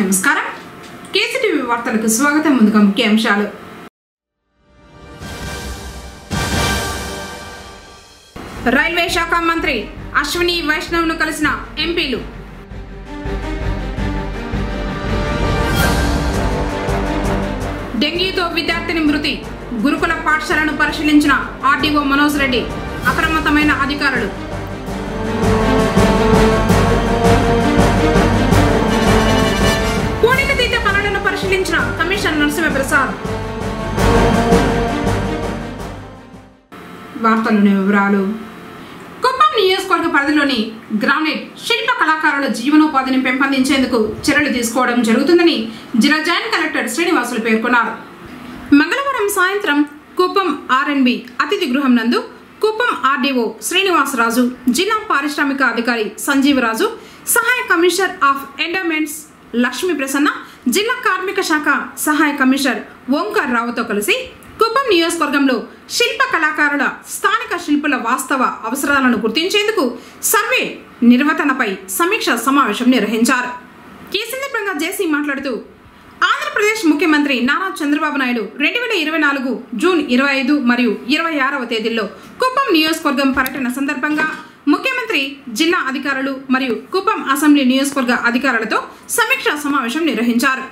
నమస్కారం కేసీటీవీ వార్తలకు స్వాగతం. ముందుగా ముఖ్యాంశాలు. రైల్వే శాఖ మంత్రి అశ్విని వైష్ణవ్ను కలిసిన ఎంపీలు. డెంగీతో విద్యార్థిని మృతి. గురుకుల పాఠశాలను పరిశీలించిన ఆర్డీఓ మనోజ్ రెడ్డి. అప్రమత్తమైన అధికారులు. పూడికతీత పనులను పరిశీలించిన కమిషనర్ నరసింహప్రసాద్. వార్తలోని వివరాలు. కుప్పం నియోజకవర్గ పరిధిలోని గ్రానైట్ శిల్ప కళాకారుల జీవనోపాధిని పెంపొందించేందుకు చర్యలు తీసుకోవడం జరుగుతుందని జిల్లా జాయింట్ కలెక్టర్ శ్రీనివాసులు పేర్కొన్నారు. మంగళవారం సాయంత్రం కుప్పం ఆర్ఎన్బి అతిథి గృహం నందు కుప్పం ఆర్డీఓ శ్రీనివాసరాజు, జిల్లా పారిశ్రామిక అధికారి సంజీవరాజు, సహాయ commissioner of endowments Lakshmi Prasanna, జిల్లా కార్మిక శాఖ సహాయ కమిషనర్ ఓంకార్ రావుతో కలిసి కుప్పం నియోజకవర్గంలో శిల్ప కళాకారుల స్థానిక శిల్పుల వాస్తవ అవసరాలను గుర్తించేందుకు సర్వే నిర్వహణపై సమీక్ష సమావేశం నిర్వహించారు. ఈ సందర్భంగా జేసీ మాట్లాడుతూ, ఆంధ్రప్రదేశ్ ముఖ్యమంత్రి నారా చంద్రబాబు నాయుడు 2024 జూన్ 25 మరియు 26వ తేదీల్లో కుప్పం నియోజకవర్గం పర్యటన సందర్భంగా ముఖ్యమంత్రి, జిల్లా అధికారులు మరియు కుప్పం అసెంబ్లీ నియోజకవర్గ అధికారులతో సమీక్షా సమావేశం నిర్వహించారు.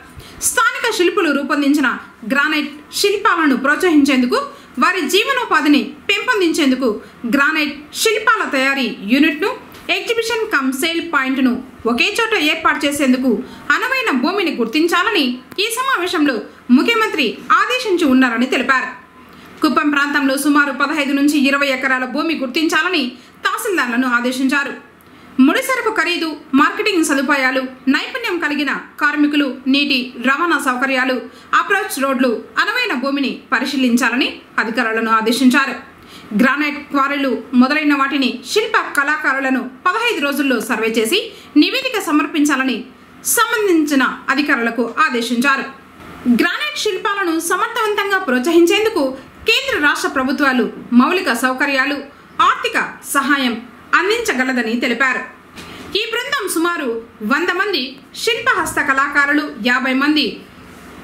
స్థానిక శిల్పులు రూపొందించిన గ్రానైట్ శిల్పాలను ప్రోత్సహించేందుకు, వారి జీవనోపాధిని పెంపొందించేందుకు గ్రానైట్ శిల్పాల తయారీ యూనిట్ను, ఎగ్జిబిషన్ కమ్ సేల్ పాయింట్ను ఒకే చోట ఏర్పాటు చేసేందుకు అనువైన భూమిని గుర్తించాలని ఈ సమావేశంలో ముఖ్యమంత్రి ఆదేశించి ఉన్నారని తెలిపారు. కుప్పం ప్రాంతంలో సుమారు 15 నుంచి 20 ఎకరాల భూమి గుర్తించాలని తహసీల్దార్లను ఆదేశించారు. ముడిసరుకు ఖరీదు, మార్కెటింగ్ సదుపాయాలు, నైపుణ్యం కలిగిన కార్మికులు, నీటి రవాణా సౌకర్యాలు, అప్రోచ్ రోడ్లు, అనువైన భూమిని పరిశీలించాలని అధికారులను ఆదేశించారు. గ్రానైట్ క్వారీలు మొదలైన వాటిని శిల్ప కళాకారులను 15 రోజుల్లో సర్వే చేసి నివేదిక సమర్పించాలని సంబంధించిన అధికారులకు ఆదేశించారు. గ్రానైట్ శిల్పాలను సమర్థవంతంగా ప్రోత్సహించేందుకు కేంద్ర రాష్ట్ర ప్రభుత్వాలు మౌలిక సౌకర్యాలు, ఆర్థిక సహాయం అందించగలదని తెలిపారు. ఈ బృందం సుమారు 100 మంది శిల్ప హస్త కళాకారులు, 50 మంది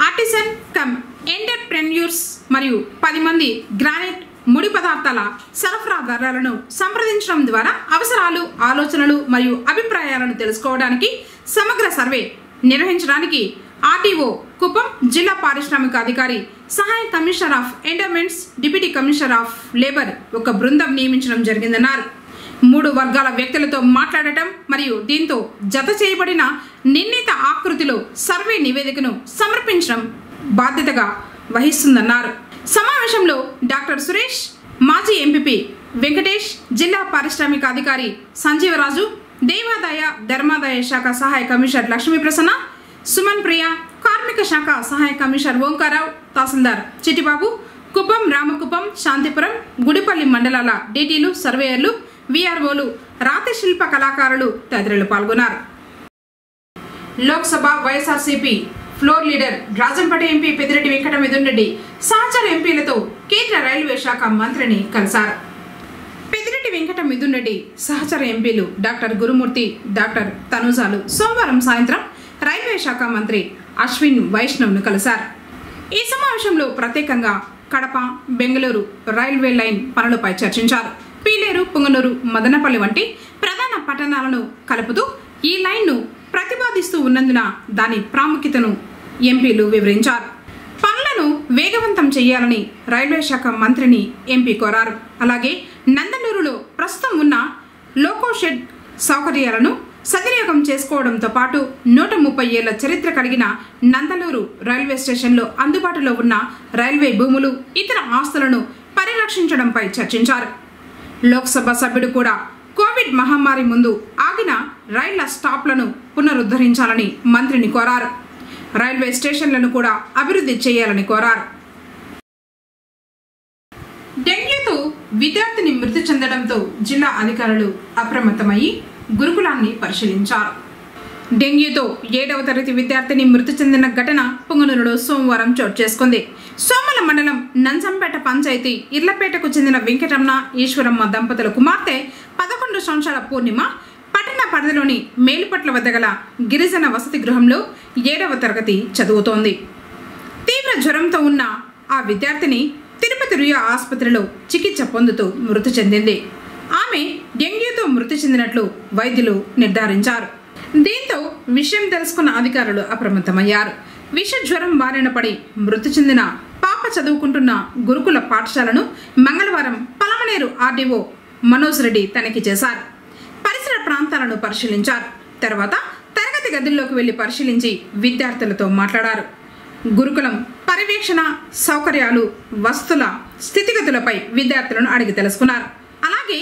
ఆర్టిసన్ కమ్ ఎంటర్ప్రెన్యూర్స్ మరియు 10 మంది గ్రానైట్ ముడి పదార్థాల సరఫరాదారులను సంప్రదించడం ద్వారా అవసరాలు, ఆలోచనలు మరియు అభిప్రాయాలను తెలుసుకోవడానికి సమగ్ర సర్వే నిర్వహించడానికి ఆర్టీఓ కుప్పం, జిల్లా పారిశ్రామిక అధికారి, సహాయ commissioner of endowments, deputy commissioner of labour ఒక బృందం నియమించడం జరిగిందన్నారు. 3 వర్గాల వ్యక్తులతో మాట్లాడటం మరియు దీంతో జత చేయబడిన నిర్ణీత ఆకృతిలో సర్వే నివేదికను సమర్పించడం బాధ్యతగా వహిస్తుందన్నారు. సమావేశంలో డాక్టర్ సురేష్, మాజీ ఎంపీపీ వెంకటేష్, జిల్లా పారిశ్రామిక అధికారి సంజీవరాజు, దేవాదాయ ధర్మాదాయ శాఖ సహాయ కమిషనర్ లక్ష్మీ ప్రసన్న, సుమన్ ప్రియ, కార్మిక శాఖ సహాయ కమిషనర్ ఓంకారావు, తహసీల్దార్ చిట్టిబాబు, కుప్పం, రామకుప్పం, శాంతిపురం, గుడిపల్లి మండలాల డీటీలు, సర్వేయర్లు, వీఆర్ఓలు, రాతి శిల్ప కళాకారులు తదితరులు పాల్గొన్నారు. Lok Sabha YSRCP floor leader Rajampet MP Peddireddy Venkata Mithun Reddy సహచర ఎంపీలతో కేంద్ర రైల్వే శాఖ మంత్రిని కలిశారు. పెద్దిరెడ్డి వెంకట మిథున్ రెడ్డి సహచర ఎంపీలు డాక్టర్ గురుమూర్తి, డాక్టర్ తనుజాలు సోమవారం సాయంత్రం రైల్వే శాఖ మంత్రి అశ్విన్ వైష్ణవ్ను కలిశారు. ఈ సమావేశంలో ప్రత్యేకంగా కడప, బెంగళూరు రైల్వే లైన్ పనులపై చర్చించారు. పీలేరు, పుంగనూరు, మదనపల్లి వంటి ప్రధాన పట్టణాలను కలుపుతూ ఈ లైన్ను ప్రతిపాదిస్తూ ఉన్నందున దాని ప్రాముఖ్యతను ఎంపీలు వివరించారు. పనులను వేగవంతం చేయాలని రైల్వే శాఖ మంత్రిని ఎంపీ కోరారు. అలాగే నందలూరులో ప్రస్తుతం ఉన్న లోకో షెడ్ సౌకర్యాలను సద్వినియోగం చేసుకోవడంతో పాటు 130 ఏళ్ల చరిత్ర కలిగిన నందలూరు రైల్వే స్టేషన్లో అందుబాటులో ఉన్న రైల్వే భూములు, ఇతర ఆస్తులను పరిరక్షించడంపై చర్చించారు. లోక్సభ సభ్యుడు కూడా కోవిడ్ మహమ్మారి ముందు ఆగిన రైళ్ల స్టాప్లను పునరుద్ధరించాలని మంత్రిని కోరారు. రైల్వే స్టేషన్లను కూడా అభివృద్ధి చేయాలని కోరారు. డెంగ్యూతో విద్యార్థిని మృతి చెందడంతో జిల్లా అధికారులు అప్రమత్తమయ్యి గురుకులాన్ని పరిశీలించారు. డెంగ్యూతో 7వ తరగతి విద్యార్థిని మృతి చెందిన ఘటన పుంగనూరులో సోమవారం చోటు చేసుకుంది. సోమల మండలం నంజంపేట పంచాయతీ ఇర్లపేటకు చెందిన వెంకటరమణ, ఈశ్వరమ్మ దంపతుల కుమార్తె 11 సంవత్సరాల పూర్ణిమ పట్టణ పరిధిలోని మేలుపట్ల వద్ద గల గిరిజన వసతి గృహంలో 7వ తరగతి చదువుతోంది. తీవ్ర జ్వరంతో ఉన్న ఆ విద్యార్థిని తిరుపతి రుయా ఆసుపత్రిలో చికిత్స పొందుతూ మృతి చెందింది. ఆమె డెంగ్యూతో మృతి చెందినట్లు వైద్యులు నిర్ధారించారు. దీంతో విషయం తెలుసుకున్న అధికారులు అప్రమత్తమయ్యారు. విష జ్వరం బారిన పడి మృతి చెందిన పాప చదువుకుంటున్న గురుకుల పాఠశాలను మంగళవారం పలమనేరు ఆర్డీఓ మనోజ్ రెడ్డి తనిఖీ చేశారు. పరిసర ప్రాంతాలను పరిశీలించారు. తర్వాత తరగతి గదుల్లోకి వెళ్లి పరిశీలించి విద్యార్థులతో మాట్లాడారు. గురుకులం పర్యవేక్షణ, సౌకర్యాలు, వస్తువుల స్థితిగతులపై విద్యార్థులను అడిగి తెలుసుకున్నారు. అలాగే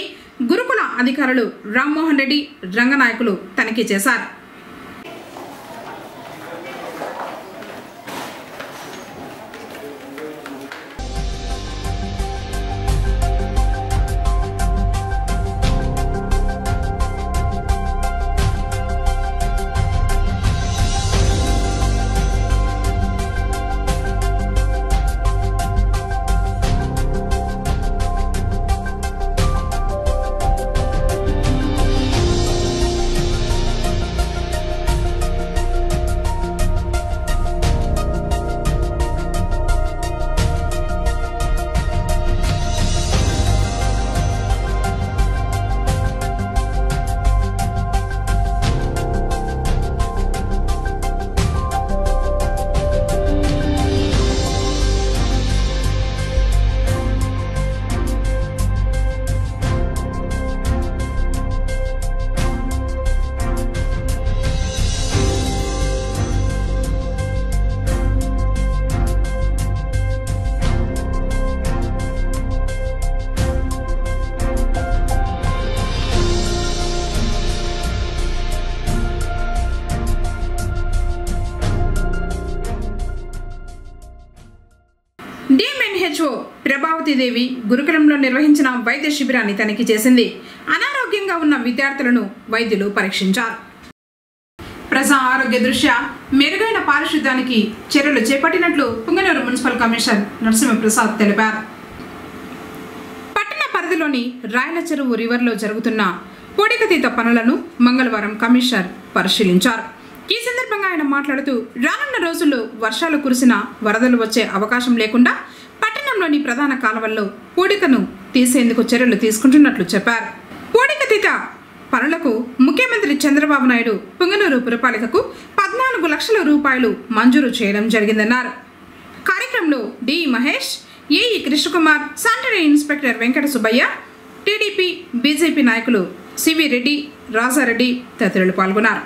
గురుకుల అధికారులు రామ్మోహన్ రెడ్డి, రంగనాయకులు తనిఖీ చేశారు. DMNHO ప్రభావతిదేవి గురుకులంలో నిర్వహించిన వైద్య శిబిరాన్ని తనిఖీ చేసింది. అనారోగ్యంగా ఉన్న విద్యార్థులను వైద్యులు పరీక్షించారు. ప్రజా ఆరోగ్య దృష్ట్యా మెరుగైన పారిశుద్ధ్యానికి చర్యలు చేపట్టినట్లు పుంగనూరు మున్సిపల్ కమిషనర్ నరసింహప్రసాద్ తెలిపారు. పట్టణ పరిధిలోని రాయల చెరువు రివర్లో జరుగుతున్న పూడికతీత పనులను మంగళవారం కమిషనర్ పరిశీలించారు. ఈ సందర్భంగా ఆయన మాట్లాడుతూ రానున్న రోజుల్లో వర్షాలు కురిసిన వరదలు వచ్చే అవకాశం లేకుండా పట్టణంలోని ప్రధాన కాలువల్లో పూడికను తీసేందుకు చర్యలు తీసుకుంటున్నట్లు చెప్పారు. పూడికతీత పనులకు ముఖ్యమంత్రి చంద్రబాబు నాయుడు పుంగనూరు పురపాలికకు 14 లక్షల రూపాయలు మంజూరు చేయడం జరిగిందన్నారు. కార్యక్రమంలో D Mahesh, AE Krishnakumar, sanitary inspector Venkata Subbayya, TDP, BJP నాయకులు సివి రెడ్డి, రాజారెడ్డి తదితరులు పాల్గొన్నారు.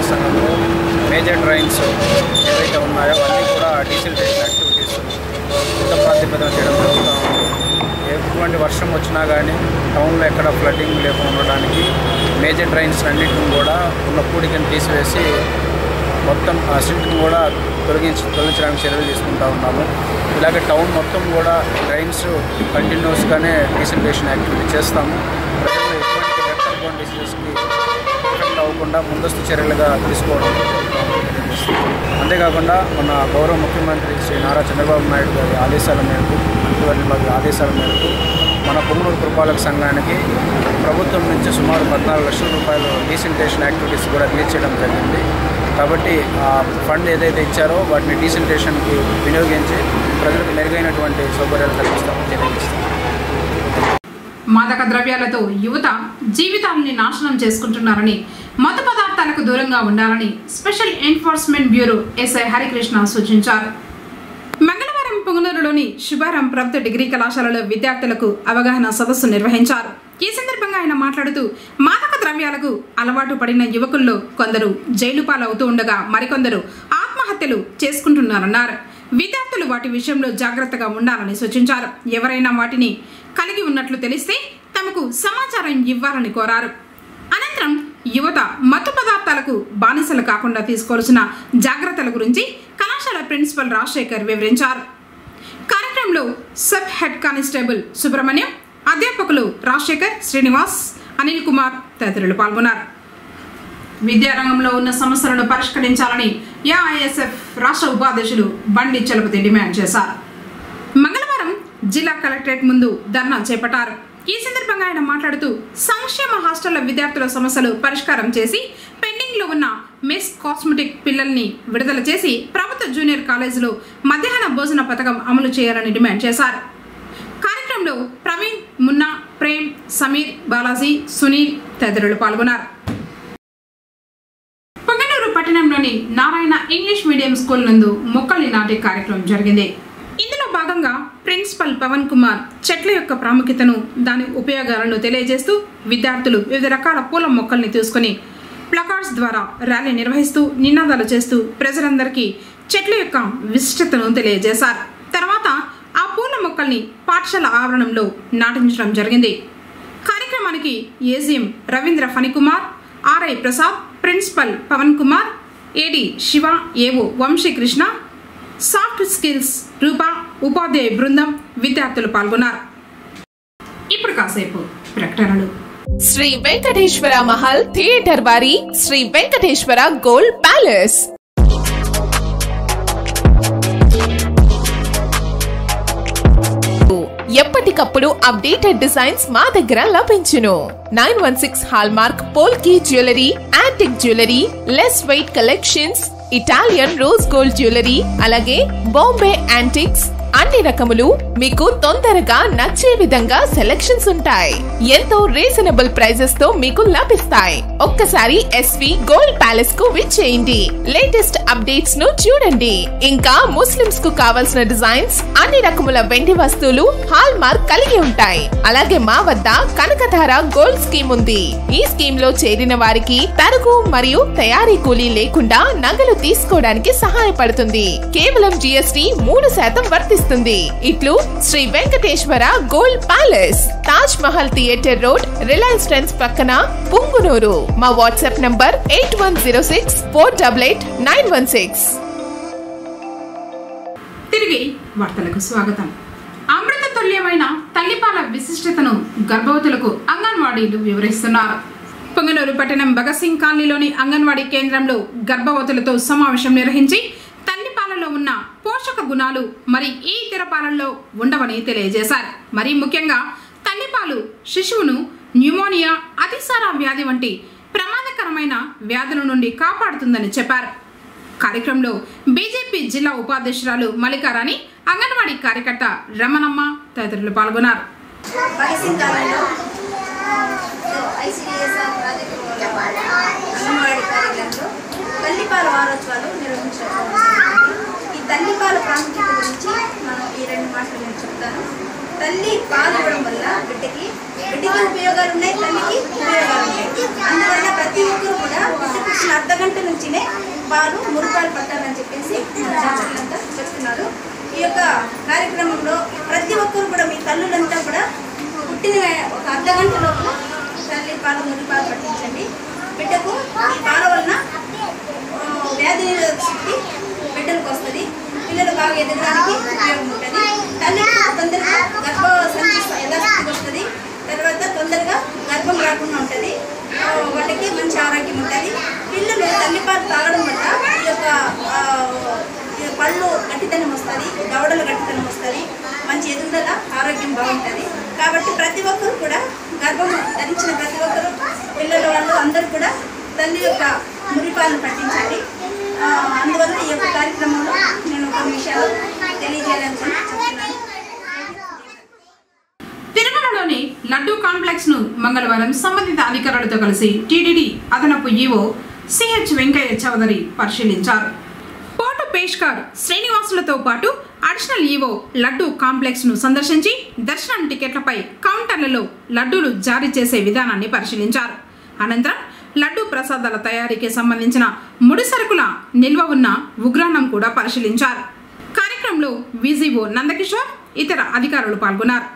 సంఘంలో మేజర్ డ్రైన్స్ ఏవైతే ఉన్నాయో అన్నీ కూడా డీసిల్టేషన్ యాక్టివిటీస్ యుద్ధ ప్రాతిపదన చేయడం జరుగుతూ ఉంది. ఎటువంటి వర్షం వచ్చినా కానీ టౌన్లో ఎక్కడ ఫ్లడ్డింగ్ లేకుండా ఉండడానికి మేజర్ డ్రైన్స్ అన్నింటిని కూడా ఉన్న పూడికను తీసివేసి మొత్తం సిల్ట్ని కూడా తొలగించడానికి చర్యలు తీసుకుంటూ ఉన్నాము. ఇలాగే టౌన్ మొత్తం కూడా డ్రైన్స్ కంటిన్యూస్గానే డీసిల్టేషన్ యాక్టివిటీ చేస్తాము. ప్రజలు ఎటువంటి వెక్టర్ డిసీజెస్కి ఎఫెక్ట్ అవ్వకుండా ముందస్తు చర్యలుగా తీసుకోవడం. అంతేకాకుండా మన గౌరవ ముఖ్యమంత్రి శ్రీ నారా చంద్రబాబు నాయుడు గారి ఆదేశాల మేరకు, మంత్రివర్యుల వారి ఆదేశాల మేరకు మన పుంగనూరు పురపాలక సంఘానికి ప్రభుత్వం నుంచి సుమారు 14 లక్షల రూపాయలు డీసిల్టేషన్ యాక్టివిటీస్ కూడా రిలీజ్ చేయడం జరిగింది. కాబట్టి ఆ ఫండ్ ఏదైతే ఇచ్చారో వాటిని డీసిల్టేషన్కి వినియోగించి ప్రజలకు మెరుగైనటువంటి సౌకర్యాలు కల్పిస్తామని తెలియజేస్తాం. మాదక ద్రవ్యాలతో యువత జీవితాలని నాశనం చేసుకుంటున్నారని, మత్తు పదార్థాలకు దూరంగా ఉండాలని special enforcement bureau SI Harikrishna సూచించారు. మంగళవారం పొంగనూరులోని శుభారం ప్రభుత్వ డిగ్రీ కళాశాలలో విద్యార్థులకు అవగాహన సదస్సు నిర్వహించారు. ఈ సందర్భంగా ఆయన మాట్లాడుతూ, మాదక ద్రవ్యాలకు అలవాటు పడిన యువకుల్లో కొందరు జైలు పాలవుతూ ఉండగా మరికొందరు ఆత్మహత్యలు చేసుకుంటున్నారన్నారు. విద్యార్థులు వాటి విషయంలో జాగ్రత్తగా ఉండాలని సూచించారు. ఎవరైనా వాటిని కలిగి ఉన్నట్లు తెలిస్తే తమకు సమాచారం ఇవ్వాలని కోరారు. అనంతరం యువత మత్తు పదార్థాలకు బానిసలు కాకుండా తీసుకోవాల్సిన జాగ్రత్తల గురించి కళాశాల ప్రిన్సిపల్ రాజశేఖర్ వివరించారు. కార్యక్రమంలో సబ్ హెడ్ కానిస్టేబుల్ సుబ్రహ్మణ్యం, అధ్యాపకులు రాజశేఖర్, శ్రీనివాస్, అనిల్ కుమార్ తదితరులు పాల్గొన్నారు. విద్యారంగంలో ఉన్న సమస్యలను పరిష్కరించాలని ఏఐఎస్ఎఫ్ రాష్ట్ర ఉపాధ్యక్షులు బండి చలపతి డిమాండ్ చేశారు. మంగళవారం జిల్లా కలెక్టరేట్ ముందు ధర్నా చేపట్టారు. ఈ సందర్భంగా ఆయన మాట్లాడుతూ, సంక్షేమ హాస్టళ్ల విద్యార్థుల సమస్యలు పరిష్కారం చేసి పెండింగ్ లో ఉన్న మెస్ కాస్మెటిక్ పిల్లల్ని విడుదల చేసి ప్రభుత్వ జూనియర్ కాలేజీలో మధ్యాహ్న భోజన పథకం అమలు చేయాలని డిమాండ్ చేశారు. కార్యక్రమంలో ప్రవీణ్, మున్నా, ప్రేమ్, సమీర్, బాలాజీ, సునీల్ తదితరులు పాల్గొన్నారు. పొంగనూరు పట్టణంలోని నారాయణ ఇంగ్లీష్ మీడియం స్కూల్ నందు మొక్కల్ని నాటే కార్యక్రమం జరిగింది. ఇందులో భాగంగా ప్రిన్సిపల్ పవన్ కుమార్ చెట్ల యొక్క ప్రాముఖ్యతను, దాని ఉపయోగాలను తెలియజేస్తూ విద్యార్థులు వివిధ రకాల పూల మొక్కల్ని తీసుకుని ప్లకార్డ్స్ ద్వారా ర్యాలీ నిర్వహిస్తూ నినాదాలు చేస్తూ ప్రజలందరికీ చెట్ల యొక్క విశిష్టతను తెలియజేశారు. తర్వాత ఆ పూల మొక్కల్ని పాఠశాల ఆవరణంలో నాటించడం జరిగింది. కార్యక్రమానికి AGM Ravindra Phanikumar, RI Prasad, principal Pavan Kumar, AD Siva, AO Vamsikrishna, soft skills రూప, ఉపాధ్యాయ బృందం, విద్యార్థులు పాల్గొన్నారు. ఇప్పుడు కాసేపు ప్రకటనలు. శ్రీ వెంకటేశ్వర మహల్ థియేటర్ వారి శ్రీ వెంకటేశ్వర గోల్డ్ ప్యాలెస్ ఎప్పటికప్పుడు అప్డేటెడ్ డిజైన్స్ మా దగ్గర లభించును. 916 hallmark polki jewellery, antique jewellery, less weight collections, Italian rose gold jewellery, అలాగే బాంబే యాంటిక్స్, అన్ని రకములు మీకు తొందరగా నచ్చే విధంగా సెలెక్షన్స్ ఉంటాయి. ఎంతో రీజనబుల్ ప్రైజెస్ తో మీకు లభిస్తాయి. ఒక్కసారి ఎస్వి గోల్డ్ ప్యాలెస్ కు విచ్చేయండి. లేటెస్ట్ అప్డేట్స్ ను చూడండి. ఇంకా ముస్లిమ్స్ కు కావాల్సిన డిజైన్స్, అన్ని రకముల వెండి వస్తువులు హాల్ మార్క్ కలిగి ఉంటాయి. అలాగే మా వద్ద కనకధార గోల్డ్ స్కీమ్ ఉంది. ఈ స్కీమ్ లో చేరిన వారికి తరుగు మరియు తయారీ కూలీ లేకుండా నగలు తీసుకోవడానికి సహాయపడుతుంది. కేవలం GST 3% వర్తిస్తుంది. ఇట్లు Sri Venkateswara gold palace, Taj Mahal theatre road, Reliance Trends పక్కన, పుంగునూరు. మా వాట్సాప్ నంబర్ 8106488916. తిరిగి వార్తలకు స్వాగతం. అమృత తుల్యమైన తల్లిపాల విశిష్టతను గర్భవతులకు అంగన్వాడీలు వివరిస్తున్నారు. పొంగనూరు పట్టణం భగత్ సింగ్ కాలనీలోని అంగన్వాడీ కేంద్రంలో గర్భవతులతో సమావేశం నిర్వహించి తల్లిపాలలో ఉన్న పోషక గుణాలు మరి ఈ ఇతర పాలల్లో ఉండవని తెలియజేశారు. మరీ ముఖ్యంగా తల్లిపాలు శిశువును న్యూమోనియా, అతిసార వ్యాధి వంటి ప్రమాదకరమైన వ్యాధుల నుండి కాపాడుతుందని చెప్పారు. కార్యక్రమంలో బీజేపీ జిల్లా ఉపాధ్యక్షురాలు మల్లికారాణి, అంగన్వాడీ కార్యకర్త రమణమ్మ తదితరులు పాల్గొన్నారు. తల్లిపాల వారోత్సవాలు నిర్వహించడం. ఈ తల్లిపాల ప్రాముఖ్యత గురించి మనం ఈ 2 మాటలు నేను చెప్తాను. తల్లి పాలు ఇవ్వడం వల్ల బిడ్డకి ఉపయోగాలు ఉన్నాయి, తల్లికి ఉపయోగాలు ఉన్నాయి. అందువల్ల ప్రతి ఒక్కరు కూడా బిడ్డ పుట్టిన అర్ధగంట నుంచినే పాలు మురుపాలు పట్టాలని చెప్పేసి మన డాక్టర్లంతా చెప్తున్నారు. ఈ యొక్క కార్యక్రమంలో ప్రతి ఒక్కరు కూడా, మీ తల్లులంతా కూడా పుట్టిన ఒక అర్ధగంట లోపల తల్లి పాలు మురిపాలు పట్టించండి. బిడ్డకు ఈ పాల వలన వ్యాధి నిరోధక శక్తి బిడ్డలకు వస్తుంది. పిల్లలు బాగా ఎదగడానికి ఉపయోగం ఉంటుంది. తల్లి తొందరగా గర్భ సంచి యథాశక్తికి వస్తుంది. తర్వాత తొందరగా గర్భం రాకుండా ఉంటుంది. వాళ్ళకి మంచి ఆరోగ్యం ఉంటుంది. పిల్లలు తల్లిపాలు తాగడం వల్ల ఈ యొక్క పళ్ళు గట్టితనం వస్తుంది, దవడలు గట్టితనం వస్తుంది, మంచి ఎదుగుదల, ఆరోగ్యం బాగుంటుంది. కాబట్టి ప్రతి ఒక్కరు కూడా గర్భం ధరించిన ప్రతి ఒక్కరు, పిల్లల వాళ్ళు అందరూ కూడా తల్లి యొక్క మురిపాలను పట్టించాలి. అందువల్ల ఈ యొక్క కార్యక్రమంలో నేను కొన్ని విషయాలు తెలియజేయాలని చెప్తున్నాను. తిరుమలలో పట్టణంలోని లడ్డూ కాంప్లెక్స్ ను మంగళవారం సంబంధిత అధికారులతో కలిసి టీటీడీ అదనపు ఈవో సిహెచ్ వెంకయ్య చౌదరి పరిశీలించారు. పోర్టు పేష్కార్ శ్రీనివాసులతో పాటు అడిషనల్ ఈవో లడ్డూ కాంప్లెక్స్ ను సందర్శించి దర్శనం టికెట్లపై కౌంటర్లలో లడ్డూలు జారీ చేసే విధానాన్ని పరిశీలించారు. అనంతరం లడ్డూ ప్రసాదాల తయారీకి సంబంధించిన ముడి సరుకుల నిల్వ ఉన్న ఉగ్రాణం కూడా పరిశీలించారు. కార్యక్రమంలో విజిఓ నందకిషోర్ ఇతర అధికారులు పాల్గొన్నారు.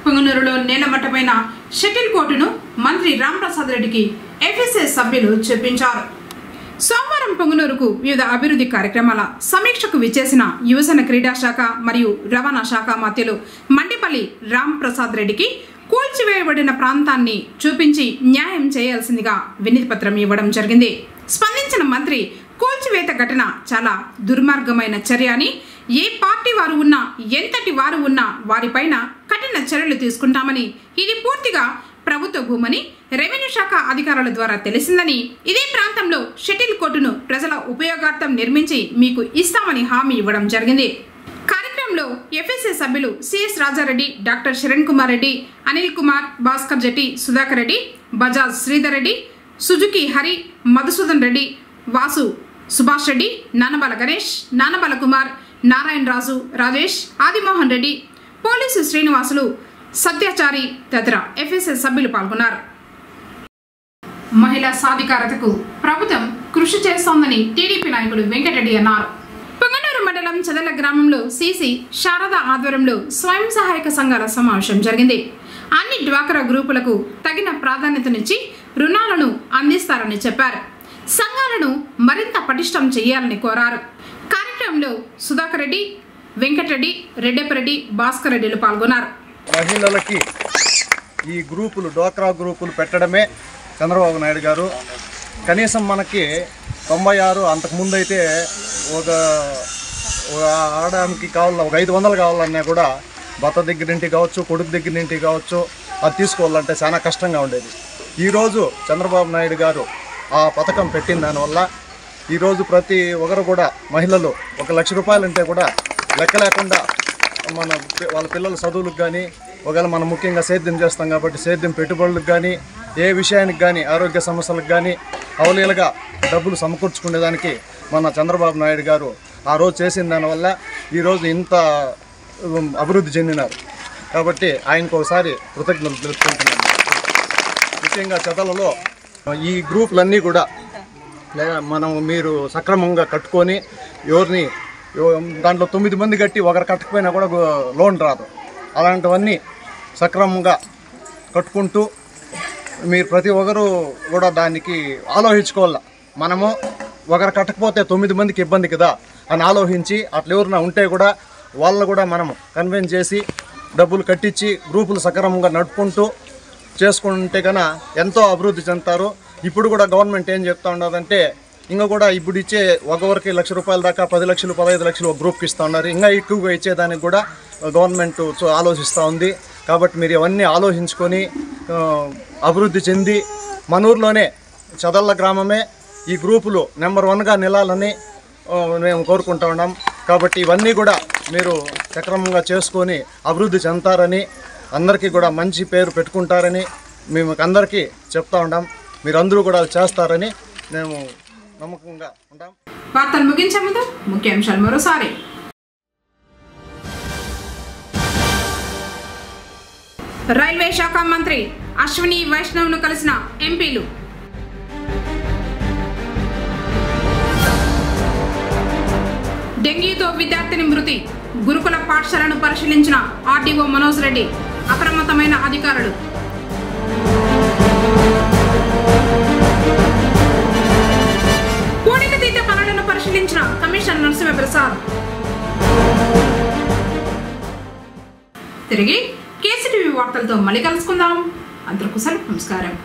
పొంగనూరులో నేలమట్టమైన షటిల్ కోర్టును మంత్రి రాంప్రసాద్ రెడ్డికి ఎఫ్ఎస్ఏ సభ్యులు చెప్పించారు. సోమవారం పొంగనూరుకు వివిధ అభివృద్ధి కార్యక్రమాల సమీక్షకు విచ్చేసిన యువజన క్రీడా శాఖ మరియు రవాణా శాఖ మంత్రులు మండిపల్లి రాంప్రసాద్ రెడ్డికి కూల్చివేయబడిన ప్రాంతాన్ని చూపించి న్యాయం చేయాల్సిందిగా వినతి పత్రం ఇవ్వడం జరిగింది. స్పందించిన మంత్రి కూల్చివేత ఘటన చాలా దుర్మార్గమైన చర్య అని, ఏ పార్టీ వారు ఉన్నా ఎంతటి వారు ఉన్నా వారిపైన కఠిన చర్యలు తీసుకుంటామని, ఇది పూర్తిగా ప్రభుత్వ భూమని రెవెన్యూ శాఖ అధికారుల ద్వారా తెలిసిందని, ఇదే ప్రాంతంలో షటిల్ కోర్టును ప్రజల ఉపయోగార్థం నిర్మించి మీకు ఇస్తామని హామీ ఇవ్వడం జరిగింది. కార్యక్రమంలో ఎఫ్ఎస్ఏ సభ్యులు సిఎస్ రాజారెడ్డి, డాక్టర్ శరణ్ కుమార్ రెడ్డి, అనిల్ కుమార్, భాస్కర్ జెట్టి, సుధాకర్ రెడ్డి, బజాజ్ శ్రీధర్ రెడ్డి, సుజుకి హరి, మధుసూదన్ రెడ్డి, వాసు సుభాష్ రెడ్డి, నానబాల గణేష్, నానబాల కుమార్, నారాయణ రాజు, రాజేష్, ఆదిమోహన్ రెడ్డి, పోలీసు శ్రీనివాసులు, సత్యాచారి తదితర ఎఫ్ఎస్ఎస్ సభ్యులు పాల్గొన్నారు. మహిళా సాధికారతకు ప్రభుత్వం కృషి చేస్తోందని టీడీపీ నాయకుడు వెంకటరెడ్డి అన్నారు. పొంగనూరు మండలం చదల గ్రామంలో సిసి శారద ఆధ్వర్యంలో స్వయం సహాయక సంఘాల సమావేశం జరిగింది. అన్ని డ్వాక్రా గ్రూపులకు తగిన ప్రాధాన్యతనిచ్చి రుణాలను అందిస్తారని చెప్పారు. సంఘాలను మరింత పటిష్టం చేయాలని కోరారు. కార్యక్రమంలో సుధాకర్ రెడ్డి, వెంకటరెడ్డి, రెడ్డెపరెడ్డి, భాస్కర్ రెడ్డిలు పాల్గొన్నారు. మహిళలకి ఈ గ్రూపులు డ్వాక్రా గ్రూపులు పెట్టడమే చంద్రబాబు నాయుడు గారు. కనీసం మనకి 96 అంతకుముందు అయితే ఒక ఆడడానికి కావాలన్నా ఒక 500 కావాలన్నా కూడా భర్త దగ్గర నుండి కావచ్చు, కొడుకు దగ్గర నుండి కావచ్చు, అది తీసుకోవాలంటే చాలా కష్టంగా ఉండేది. ఈరోజు చంద్రబాబు నాయుడు గారు ఆ పథకం పెట్టిన దానివల్ల ఈరోజు ప్రతి ఒక్కరు కూడా మహిళలు 1 లక్ష రూపాయలు అంటే కూడా లెక్క లేకుండా వాళ్ళ పిల్లల చదువులకు కానీ, ఒకవేళ మనం ముఖ్యంగా సేద్యం చేస్తాం కాబట్టి సేద్యం పెట్టుబడులకు కానీ, ఏ విషయానికి కానీ, ఆరోగ్య సమస్యలకు కానీ అవలీలగా డబ్బులు సమకూర్చుకునేదానికి మన చంద్రబాబు నాయుడు గారు ఆ రోజు చేసిన దానివల్ల ఈరోజు ఇంత అభివృద్ధి చెందినారు. కాబట్టి ఆయనకు ఒకసారి కృతజ్ఞతలు తెలుపుకుంటున్నాను. ముఖ్యంగా చదలలో ఈ గ్రూపులన్నీ కూడా మీరు సక్రమంగా కట్టుకొని ఎవరిని దాంట్లో 9 మంది కట్టి ఒకరు కట్టకపోయినా కూడా లోన్ రాదు. అలాంటివన్నీ సక్రమంగా కట్టుకుంటూ మీరు ప్రతి ఒక్కరు కూడా దానికి ఆలోచించుకోవాలి. మనము ఒకరు కట్టకపోతే 9 మందికి ఇబ్బంది కదా అని ఆలోచించి అట్లా ఎవరైనా ఉంటే కూడా వాళ్ళని కూడా మనము కన్విన్స్ చేసి డబ్బులు కట్టించి గ్రూపులు సక్రమంగా నడుపుకుంటూ చేసుకుంటే కన్నా ఎంతో అభివృద్ధి చెందుతారు. ఇప్పుడు కూడా గవర్నమెంట్ ఏం చెప్తా ఉన్నదంటే ఇంకా కూడా ఇప్పుడు ఇచ్చే ఒకరికి 1 లక్ష రూపాయల దాకా 10 లక్షలు 15 లక్షలు ఒక గ్రూప్కి ఇస్తూ ఉన్నారు. ఇంకా ఎక్కువగా ఇచ్చేదానికి కూడా గవర్నమెంట్ ఆలోచిస్తూ ఉంది. కాబట్టి మీరు ఇవన్నీ ఆలోచించుకొని అభివృద్ధి చెంది మన ఊర్లోనే చదల్ల గ్రామమే ఈ గ్రూపులు నెంబర్ 1గా నిలాలని మేము కోరుకుంటూ ఉన్నాం. కాబట్టి ఇవన్నీ కూడా మీరు సక్రమంగా చేసుకొని అభివృద్ధి చెందుతారని, అందరికీ కూడా మంచి పేరు పెట్టుకుంటారని మేము అందరికీ చెప్తా ఉన్నాం. మీరందరూ కూడా చేస్తారని మేము నమ్మకంగా ఉంటాం. వార్తలు ముగించే ముందు ముఖ్యాంశాలు మరోసారి. రైల్వే శాఖ మంత్రి అశ్విని వైష్ణవ్ను కలిసిన ఎంపీలు. డెంగీతో విద్యార్థిని మృతి. గురుకుల పాఠశాలను పరిశీలించిన ఆర్డీఓ మనోజ్ రెడ్డి. అప్రమత్తమైన అధికారులు. పూడికతీత పనులను పరిశీలించిన కమిషనర్ నరసింహప్రసాద్. తిరిగి కేసీటీవీ వార్తలతో మళ్ళీ కలుసుకుందాం. అందరికీ నమస్కారం.